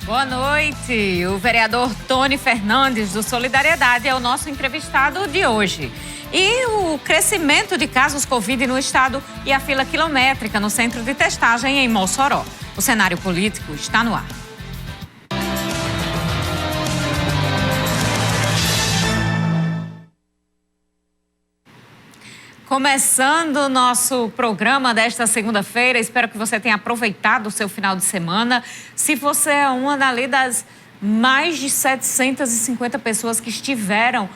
Boa noite. O vereador Tony Fernandes, do Solidariedade, é o nosso entrevistado de hoje. E o crescimento de casos Covid no estado e a fila quilométrica no centro de testagem em Mossoró. O cenário político está no ar. Começando o nosso programa desta segunda-feira, espero que você tenha aproveitado o seu final de semana. Se você é uma das mais de 750 pessoas que estiveram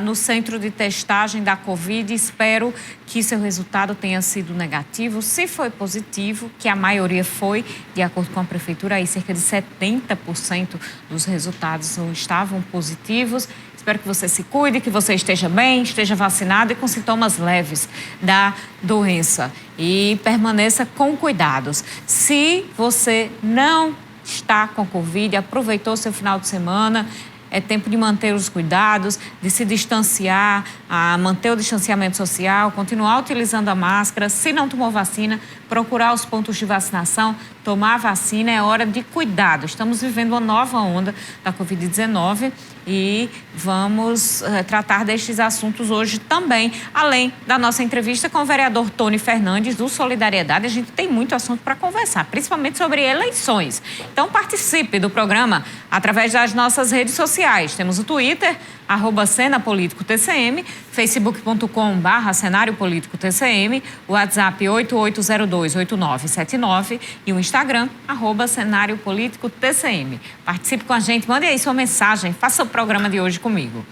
no centro de testagem da Covid, espero que seu resultado tenha sido negativo. Se foi positivo, que a maioria foi, de acordo com a prefeitura, aí cerca de 70% dos resultados estavam positivos. Espero que você se cuide, que você esteja bem, esteja vacinado e com sintomas leves da doença. E permaneça com cuidados. Se você não está com Covid, aproveitou seu final de semana, é tempo de manter os cuidados, de se distanciar, manter o distanciamento social, continuar utilizando a máscara. Se não tomou vacina, procurar os pontos de vacinação, tomar a vacina. É hora de cuidado. Estamos vivendo uma nova onda da Covid-19 e vamos tratar destes assuntos hoje também, além da nossa entrevista com o vereador Tony Fernandes, do Solidariedade. A gente tem muito assunto para conversar, principalmente sobre eleições. Então participe do programa através das nossas redes sociais. Temos o Twitter, @CenaPolíticoTCM, facebook.com/CenárioPolíticoTCM, o WhatsApp 88028979 e o Instagram, @CenárioPolíticoTCM. Participe com a gente, mande aí sua mensagem, faça o programa de hoje comigo.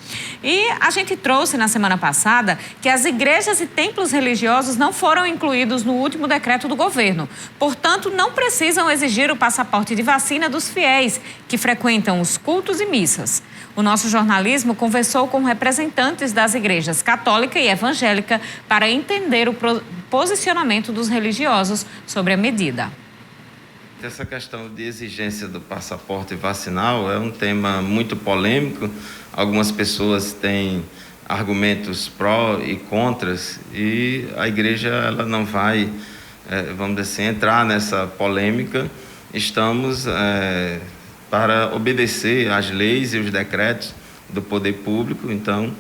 E a gente trouxe na semana passada que as igrejas e templos religiosos não foram incluídos no último decreto do governo. Portanto, não precisam exigir o passaporte de vacina dos fiéis que frequentam os cultos e missas. O nosso jornalismo conversou com representantes das igrejas católica e evangélica para entender o posicionamento dos religiosos sobre a medida. Essa questão de exigência do passaporte vacinal é um tema muito polêmico. Algumas pessoas têm argumentos pró e contras e a igreja ela não vai, vamos dizer assim, entrar nessa polêmica. Estamos para obedecer às leis e os decretos do poder público. Então,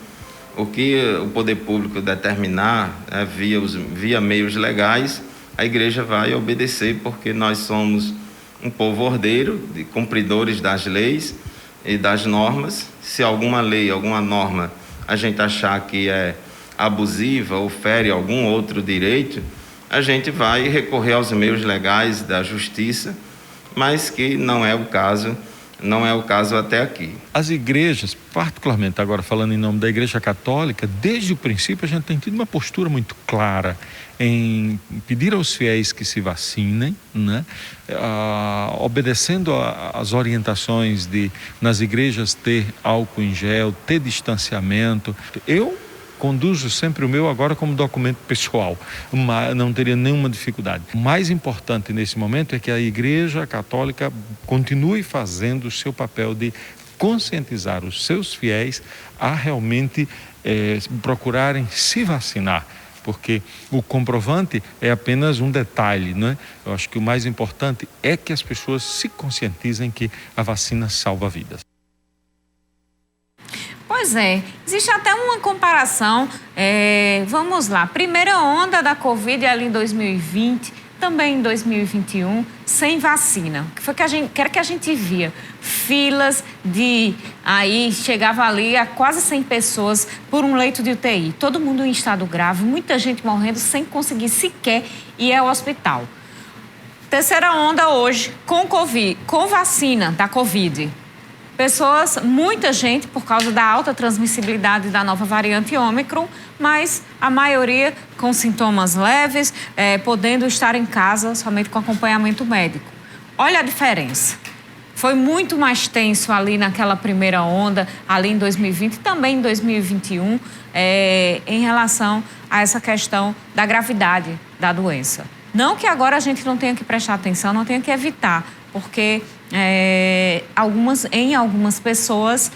o que o poder público determinar via meios legais, a igreja vai obedecer, porque nós somos um povo ordeiro, de cumpridores das leis e das normas. Se alguma lei, alguma norma, a gente achar que é abusiva ou fere algum outro direito, a gente vai recorrer aos meios legais da justiça, mas que não é o caso até aqui. As igrejas, particularmente agora falando em nome da Igreja Católica, desde o princípio a gente tem tido uma postura muito clara em pedir aos fiéis que se vacinem, né? Obedecendo às orientações de nas igrejas ter álcool em gel, ter distanciamento. Eu conduzo sempre o meu agora como documento pessoal, mas não teria nenhuma dificuldade. O mais importante nesse momento é que a Igreja Católica continue fazendo o seu papel de conscientizar os seus fiéis a realmente procurarem se vacinar, porque o comprovante é apenas um detalhe, né? Eu acho que o mais importante é que as pessoas se conscientizem que a vacina salva vidas. Pois é, existe até uma comparação, vamos lá, primeira onda da Covid ali em 2020, também em 2021, sem vacina. O que foi que a gente via? Filas aí chegava ali a quase 100 pessoas por um leito de UTI, todo mundo em estado grave, muita gente morrendo sem conseguir sequer ir ao hospital. Terceira onda hoje, com vacina da Covid. Muita gente, por causa da alta transmissibilidade da nova variante Ômicron, mas a maioria com sintomas leves, podendo estar em casa somente com acompanhamento médico. Olha a diferença. Foi muito mais tenso ali naquela primeira onda, ali em 2020 e também em 2021, em relação a essa questão da gravidade da doença. Não que agora a gente não tenha que prestar atenção, não tenha que evitar, porque em algumas pessoas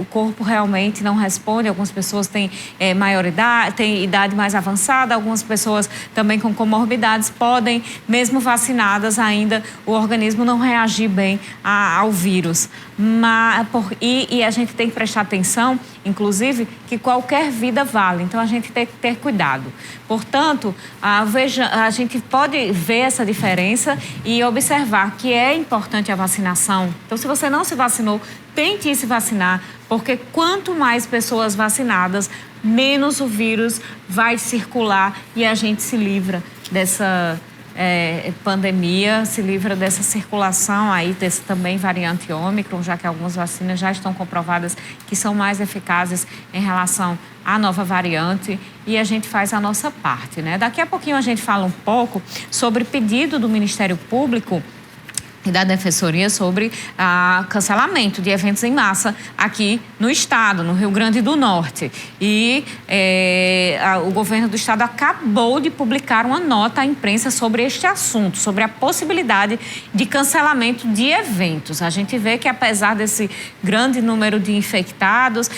o corpo realmente não responde. Algumas pessoas têm maior idade, têm idade mais avançada, algumas pessoas também com comorbidades podem, mesmo vacinadas ainda, o organismo não reagir bem ao vírus. E a gente tem que prestar atenção, inclusive, que qualquer vida vale. Então, a gente tem que ter cuidado. Portanto, a gente pode ver essa diferença e observar que é importante a vacinação. Então, se você não se vacinou, tente ir se vacinar, porque quanto mais pessoas vacinadas, menos o vírus vai circular e a gente se livra dessa pandemia, se livra dessa circulação aí, desse também variante Ômicron, já que algumas vacinas já estão comprovadas que são mais eficazes em relação à nova variante, e a gente faz a nossa parte, né? Daqui a pouquinho a gente fala um pouco sobre pedido do Ministério Público e da Defensoria sobre cancelamento de eventos em massa aqui no estado, no Rio Grande do Norte. E o governo do estado acabou de publicar uma nota à imprensa sobre este assunto, sobre a possibilidade de cancelamento de eventos. A gente vê que, apesar desse grande número de infectados,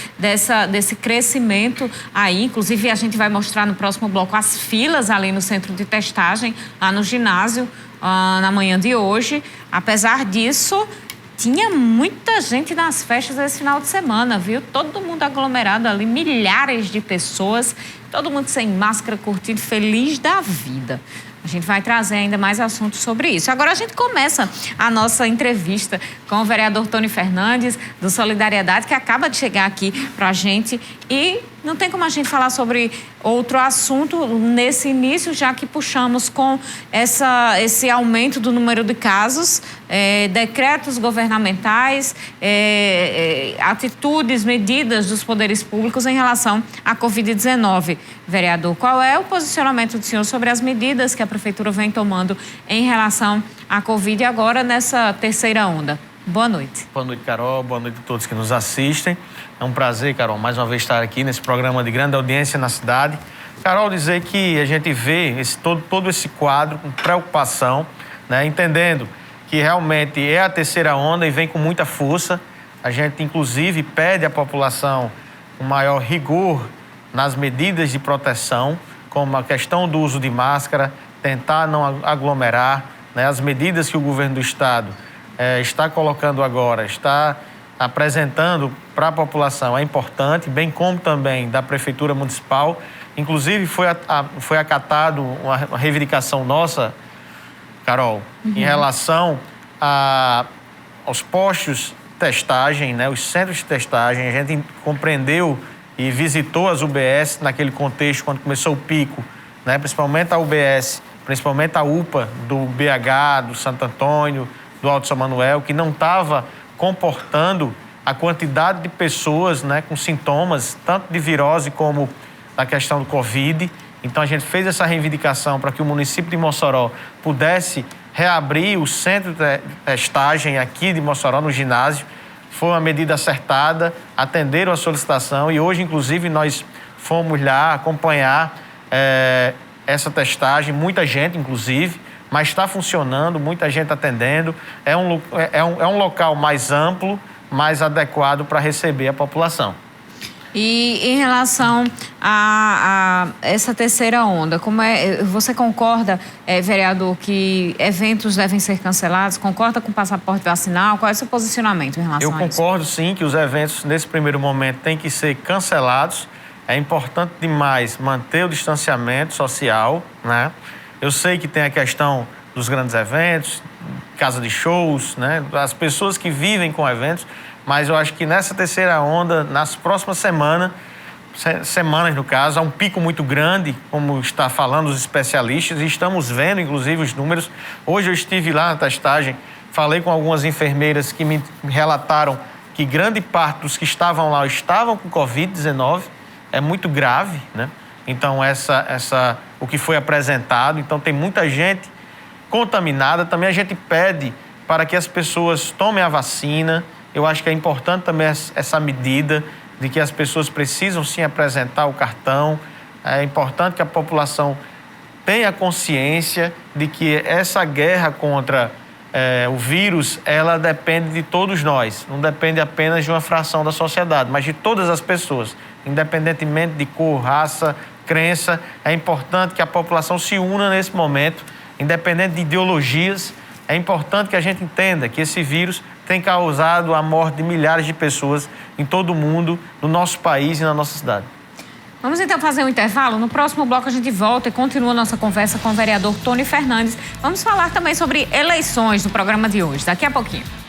desse crescimento aí, inclusive a gente vai mostrar no próximo bloco as filas ali no centro de testagem, lá no ginásio, na manhã de hoje. Apesar disso, tinha muita gente nas festas esse final de semana, viu? Todo mundo aglomerado ali, milhares de pessoas, todo mundo sem máscara, curtindo, feliz da vida. A gente vai trazer ainda mais assuntos sobre isso. Agora a gente começa a nossa entrevista com o vereador Tony Fernandes, do Solidariedade, que acaba de chegar aqui para a gente. E não tem como a gente falar sobre outro assunto nesse início, já que puxamos com esse aumento do número de casos, decretos governamentais, atitudes, medidas dos poderes públicos em relação à Covid-19. Vereador, qual é o posicionamento do senhor sobre as medidas que a Prefeitura vem tomando em relação à Covid agora nessa terceira onda? Boa noite. Boa noite, Carol. Boa noite a todos que nos assistem. É um prazer, Carol, mais uma vez estar aqui nesse programa de grande audiência na cidade. Carol, dizer que a gente vê todo esse quadro com preocupação, né, entendendo que realmente é a terceira onda e vem com muita força. A gente, inclusive, pede à população um maior rigor nas medidas de proteção, como a questão do uso de máscara, tentar não aglomerar, né, as medidas que o governo do estado está colocando agora, está apresentando para a população é importante, bem como também da Prefeitura Municipal. Inclusive, foi acatado uma reivindicação nossa, Carol, em relação aos postos de testagem, né, os centros de testagem. A gente compreendeu e visitou as UBS naquele contexto, quando começou o pico, né, principalmente a UBS, principalmente a UPA do BH, do Santo Antônio, do Alto São Manuel, que não estava comportando a quantidade de pessoas, né, com sintomas, tanto de virose como da questão do Covid. Então, a gente fez essa reivindicação para que o município de Mossoró pudesse reabrir o centro de testagem aqui de Mossoró, no ginásio. Foi uma medida acertada, atenderam a solicitação e hoje, inclusive, nós fomos lá acompanhar essa testagem, muita gente, inclusive, mas está funcionando, muita gente atendendo. É um local mais amplo, mais adequado para receber a população. E em relação a essa terceira onda, você concorda, vereador, que eventos devem ser cancelados? Concorda com o passaporte vacinal? Qual é o seu posicionamento em relação a isso? Eu concordo, sim, que os eventos, nesse primeiro momento, têm que ser cancelados. É importante demais manter o distanciamento social, né? Eu sei que tem a questão dos grandes eventos, casa de shows, né? As pessoas que vivem com eventos, mas eu acho que nessa terceira onda, nas próximas semanas no caso, há um pico muito grande, como está falando os especialistas, e estamos vendo, inclusive, os números. Hoje eu estive lá na testagem, falei com algumas enfermeiras que me relataram que grande parte dos que estavam lá estavam com Covid-19, é muito grave, né? Então, o que foi apresentado, então tem muita gente contaminada. Também a gente pede para que as pessoas tomem a vacina. Eu acho que é importante também essa medida de que as pessoas precisam sim apresentar o cartão. É importante que a população tenha consciência de que essa guerra contra o vírus, ela depende de todos nós, não depende apenas de uma fração da sociedade, mas de todas as pessoas, independentemente de cor, raça, crença. É importante que a população se una nesse momento, independente de ideologias. É importante que a gente entenda que esse vírus tem causado a morte de milhares de pessoas em todo o mundo, no nosso país e na nossa cidade. Vamos então fazer um intervalo. No próximo bloco a gente volta e continua a nossa conversa com o vereador Tony Fernandes. Vamos falar também sobre eleições no programa de hoje, daqui a pouquinho.